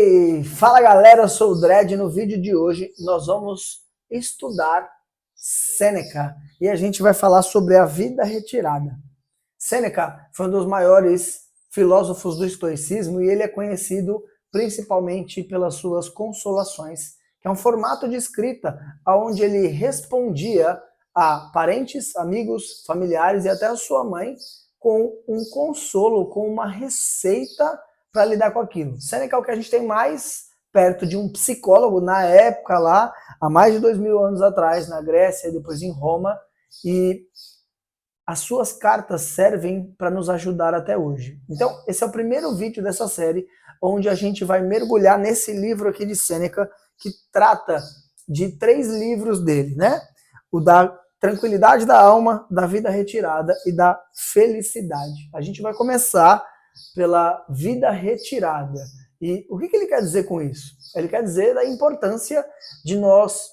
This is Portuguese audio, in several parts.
Ei, fala galera, eu sou o Dredd. No vídeo de hoje nós vamos estudar Sêneca e a gente vai falar sobre a vida retirada. Sêneca foi um dos maiores filósofos do estoicismo e ele é conhecido principalmente pelas suas consolações, que é um formato de escrita onde ele respondia a parentes, amigos, familiares e até a sua mãe com um consolo, com uma receita para lidar com aquilo. Sêneca é o que a gente tem mais perto de um psicólogo na época lá, há mais de 2000 anos atrás, na Grécia e depois em Roma, e as suas cartas servem para nos ajudar até hoje. Então, esse é o primeiro vídeo dessa série, onde a gente vai mergulhar nesse livro aqui de Sêneca, que trata de 3 livros dele, né? O da tranquilidade da alma, da vida retirada e da felicidade. A gente vai começar pela vida retirada. E o que ele quer dizer com isso? Ele quer dizer da importância de nós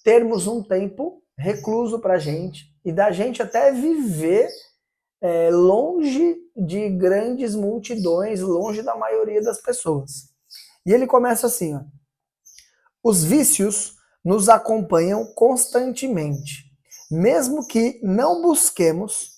termos um tempo recluso para a gente e da gente até viver longe de grandes multidões, longe da maioria das pessoas. E ele começa assim, ó: os vícios nos acompanham constantemente, mesmo que não busquemos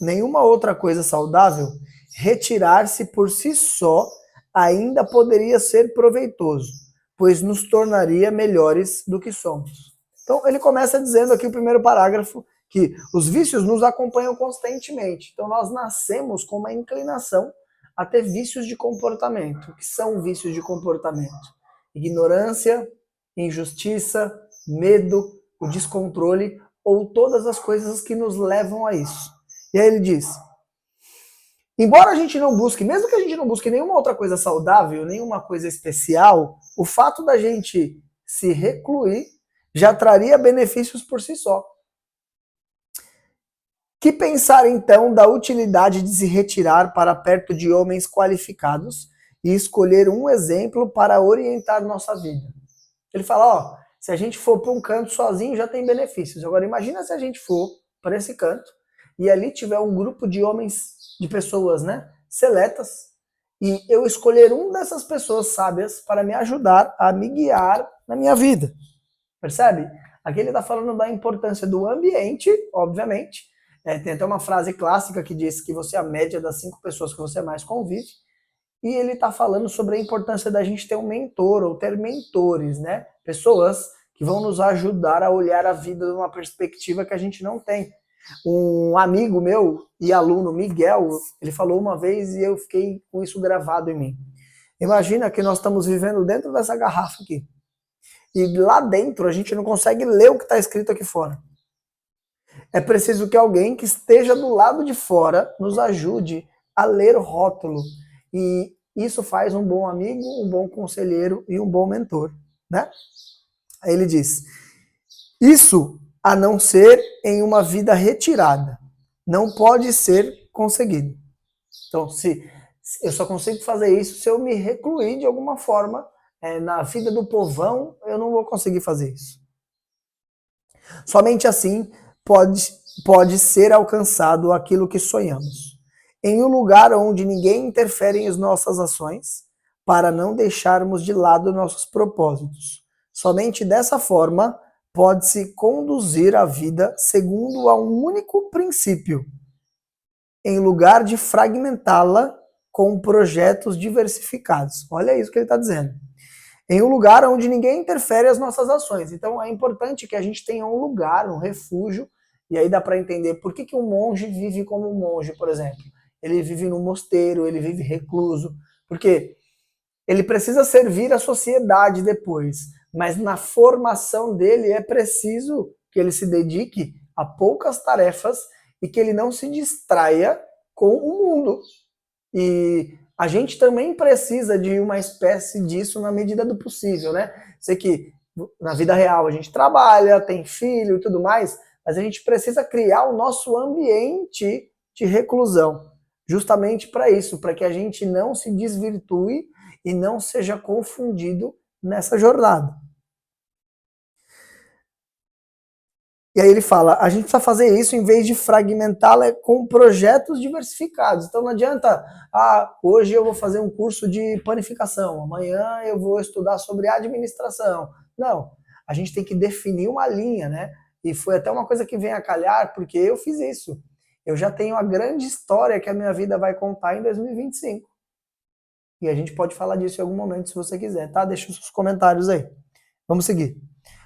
nenhuma outra coisa saudável, retirar-se por si só ainda poderia ser proveitoso, pois nos tornaria melhores do que somos. Então ele começa dizendo aqui o primeiro parágrafo que os vícios nos acompanham constantemente. Então nós nascemos com uma inclinação a ter vícios de comportamento. O que são vícios de comportamento? Ignorância, injustiça, medo, o descontrole ou todas as coisas que nos levam a isso. E aí ele diz: embora a gente não busque, mesmo que a gente não busque nenhuma outra coisa saudável, nenhuma coisa especial, o fato da gente se recluir já traria benefícios por si só. Que pensar então da utilidade de se retirar para perto de homens qualificados e escolher um exemplo para orientar nossa vida? Ele fala, ó, se a gente for para um canto sozinho já tem benefícios. Agora imagina se a gente for para esse canto e ali tiver um grupo de homens, de pessoas, né, seletas, e eu escolher um dessas pessoas sábias para me ajudar a me guiar na minha vida. Percebe? Aqui ele está falando da importância do ambiente, obviamente. Tem até uma frase clássica que diz que você é a média das 5 pessoas que você mais convive. E ele está falando sobre a importância da gente ter um mentor ou ter mentores, né? Pessoas que vão nos ajudar a olhar a vida de uma perspectiva que a gente não tem. Um amigo meu e aluno, Miguel, ele falou uma vez e eu fiquei com isso gravado em mim. Imagina que nós estamos vivendo dentro dessa garrafa aqui. E lá dentro a gente não consegue ler o que está escrito aqui fora. É preciso que alguém que esteja do lado de fora nos ajude a ler o rótulo. E isso faz um bom amigo, um bom conselheiro e um bom mentor, né? Aí ele diz: isso a não ser em uma vida retirada. Não pode ser conseguido. Então, se eu só consigo fazer isso se eu me recluir de alguma forma na vida do povão, eu não vou conseguir fazer isso. Somente assim pode ser alcançado aquilo que sonhamos. Em um lugar onde ninguém interfere em nossas ações, para não deixarmos de lado nossos propósitos. Somente dessa forma pode-se conduzir a vida segundo a um único princípio, em lugar de fragmentá-la com projetos diversificados. Olha isso que ele está dizendo. Em um lugar onde ninguém interfere as nossas ações. Então é importante que a gente tenha um lugar, um refúgio, e aí dá para entender por que um monge vive como um monge, por exemplo. Ele vive no mosteiro, ele vive recluso, porque ele precisa servir a sociedade depois, mas na formação dele é preciso que ele se dedique a poucas tarefas e que ele não se distraia com o mundo. E a gente também precisa de uma espécie disso na medida do possível, né? Sei que na vida real a gente trabalha, tem filho e tudo mais, mas a gente precisa criar o nosso ambiente de reclusão, justamente para isso, para que a gente não se desvirtue e não seja confundido nessa jornada. E aí ele fala, a gente precisa fazer isso em vez de fragmentá-la com projetos diversificados. Então não adianta, hoje eu vou fazer um curso de panificação, amanhã eu vou estudar sobre administração. Não, a gente tem que definir uma linha, né? E foi até uma coisa que vem a calhar, porque eu fiz isso. Eu já tenho a grande história que a minha vida vai contar em 2025. E a gente pode falar disso em algum momento, se você quiser, tá? Deixa os seus comentários aí. Vamos seguir.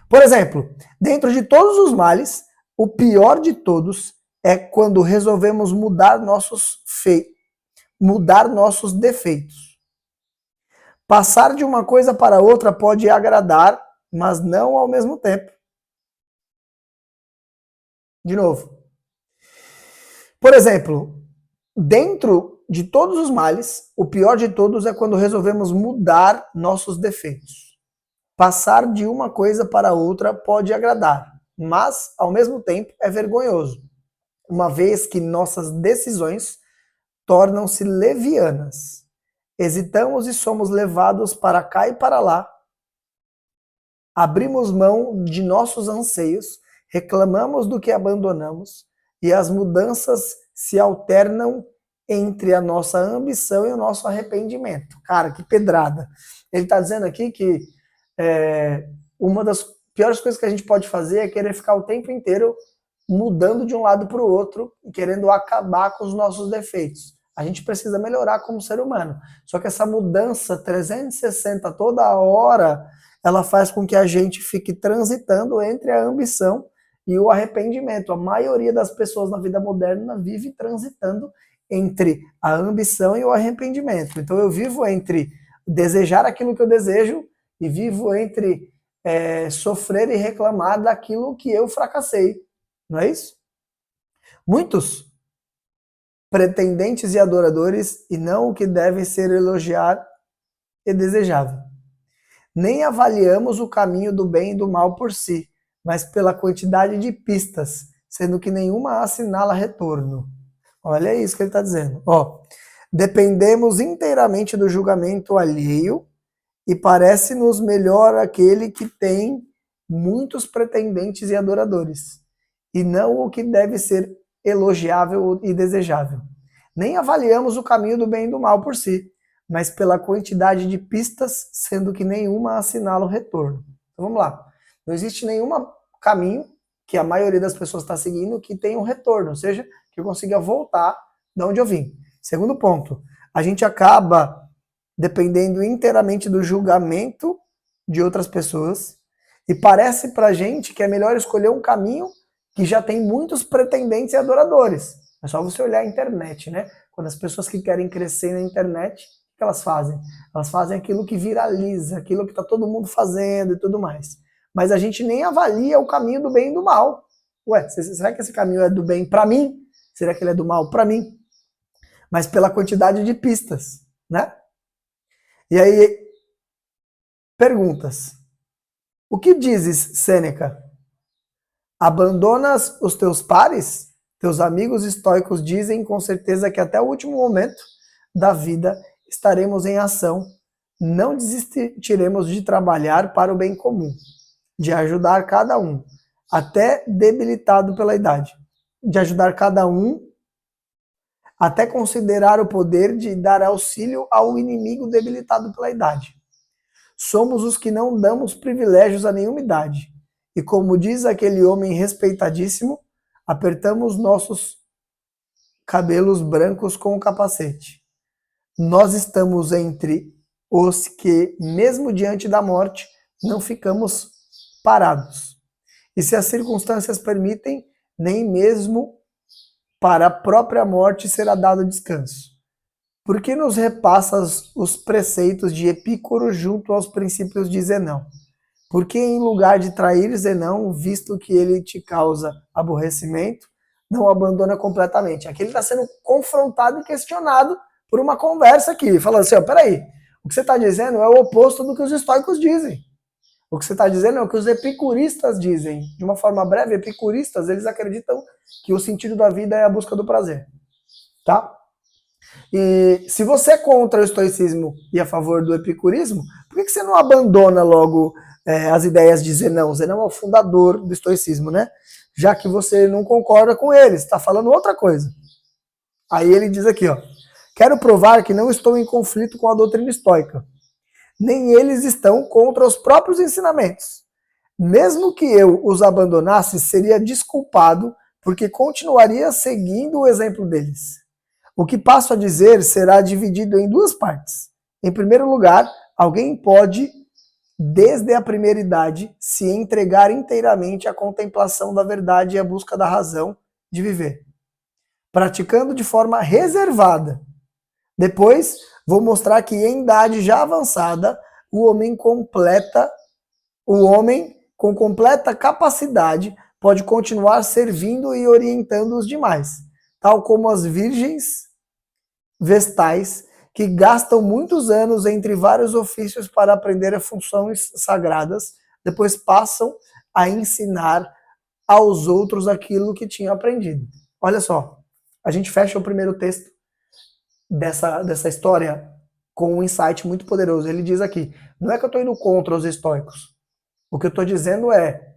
Por exemplo, dentro de todos os males, o pior de todos é quando resolvemos mudar nossos defeitos. Passar de uma coisa para outra pode agradar, mas não ao mesmo tempo. De novo. Por exemplo, dentro de todos os males, o pior de todos é quando resolvemos mudar nossos defeitos. Passar de uma coisa para outra pode agradar, mas, ao mesmo tempo, é vergonhoso, uma vez que nossas decisões tornam-se levianas. Hesitamos e somos levados para cá e para lá. Abrimos mão de nossos anseios, reclamamos do que abandonamos, e as mudanças se alternam entre a nossa ambição e o nosso arrependimento. Cara, que pedrada. Ele está dizendo aqui que uma das piores coisas que a gente pode fazer é querer ficar o tempo inteiro mudando de um lado para o outro e querendo acabar com os nossos defeitos. A gente precisa melhorar como ser humano. Só que essa mudança 360 toda hora, ela faz com que a gente fique transitando entre a ambição e o arrependimento. A maioria das pessoas na vida moderna vive transitando entre a ambição e o arrependimento. Então eu vivo entre desejar aquilo que eu desejo e vivo entre sofrer e reclamar daquilo que eu fracassei. Não é isso? Muitos pretendentes e adoradores, e não o que deve ser elogiar e desejável. Nem avaliamos o caminho do bem e do mal por si, mas pela quantidade de pistas, sendo que nenhuma assinala retorno. Olha isso que ele está dizendo. Dependemos inteiramente do julgamento alheio e parece-nos melhor aquele que tem muitos pretendentes e adoradores, e não o que deve ser elogiável e desejável. Nem avaliamos o caminho do bem e do mal por si, mas pela quantidade de pistas, sendo que nenhuma assinala o retorno. Então vamos lá. Não existe nenhum caminho que a maioria das pessoas está seguindo que tenha um retorno, ou seja, que eu consiga voltar de onde eu vim. Segundo ponto, a gente acaba dependendo inteiramente do julgamento de outras pessoas e parece pra gente que é melhor escolher um caminho que já tem muitos pretendentes e adoradores. É só você olhar a internet, né? Quando as pessoas que querem crescer na internet, o que elas fazem? Elas fazem aquilo que viraliza, aquilo que está todo mundo fazendo e tudo mais. Mas a gente nem avalia o caminho do bem e do mal. Ué, será que esse caminho é do bem para mim? Será que ele é do mal para mim? Mas pela quantidade de pistas, né? E aí, perguntas. O que dizes, Sêneca? Abandonas os teus pares? Teus amigos estoicos dizem com certeza que até o último momento da vida estaremos em ação. Não desistiremos de trabalhar para o bem comum, de ajudar cada um, até debilitado pela idade, de ajudar cada um, até considerar o poder de dar auxílio ao inimigo debilitado pela idade. Somos os que não damos privilégios a nenhuma idade, e como diz aquele homem respeitadíssimo, apertamos nossos cabelos brancos com o capacete. Nós estamos entre os que, mesmo diante da morte, não ficamos parados. E se as circunstâncias permitem, nem mesmo para a própria morte será dado descanso. Por que nos repassas os preceitos de Epicuro junto aos princípios de Zenão? Porque em lugar de trair Zenão, visto que ele te causa aborrecimento, não o abandona completamente. Aqui ele está sendo confrontado e questionado por uma conversa aqui, falando assim, peraí, o que você está dizendo é o oposto do que os estoicos dizem. O que você está dizendo é o que os epicuristas dizem. De uma forma breve, epicuristas, eles acreditam que o sentido da vida é a busca do prazer. Tá? E se você é contra o estoicismo e a favor do epicurismo, por que você não abandona logo as ideias de Zenão? Zenão é o fundador do estoicismo, né? já que você não concorda com eles, está falando outra coisa. Aí ele diz aqui, ó, quero provar que não estou em conflito com a doutrina estoica, nem eles estão contra os próprios ensinamentos. Mesmo que eu os abandonasse, seria desculpado, porque continuaria seguindo o exemplo deles. O que passo a dizer será dividido em duas partes. Em primeiro lugar, alguém pode, desde a primeira idade, se entregar inteiramente à contemplação da verdade e à busca da razão de viver, praticando de forma reservada. Depois, vou mostrar que em idade já avançada, o homem com completa capacidade pode continuar servindo e orientando os demais, tal como as virgens vestais que gastam muitos anos entre vários ofícios para aprender as funções sagradas, depois passam a ensinar aos outros aquilo que tinham aprendido. Olha só, a gente fecha o primeiro texto dessa história com um insight muito poderoso. Ele diz aqui, não é que eu estou indo contra os estoicos. O que eu estou dizendo é,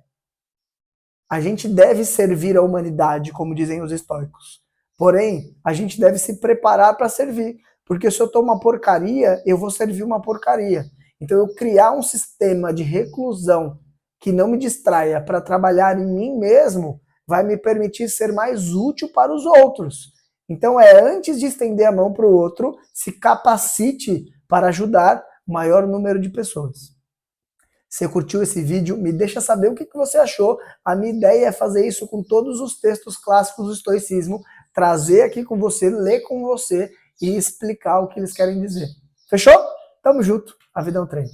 a gente deve servir a humanidade, como dizem os estoicos. Porém, a gente deve se preparar para servir. Porque se eu estou uma porcaria, eu vou servir uma porcaria. Então, eu criar um sistema de reclusão que não me distraia para trabalhar em mim mesmo, vai me permitir ser mais útil para os outros. Então, antes de estender a mão para o outro, se capacite para ajudar o maior número de pessoas. Se curtiu esse vídeo, me deixa saber o que você achou. A minha ideia é fazer isso com todos os textos clássicos do estoicismo, trazer aqui com você, ler com você e explicar o que eles querem dizer. Fechou? Tamo junto. A vida é um treino.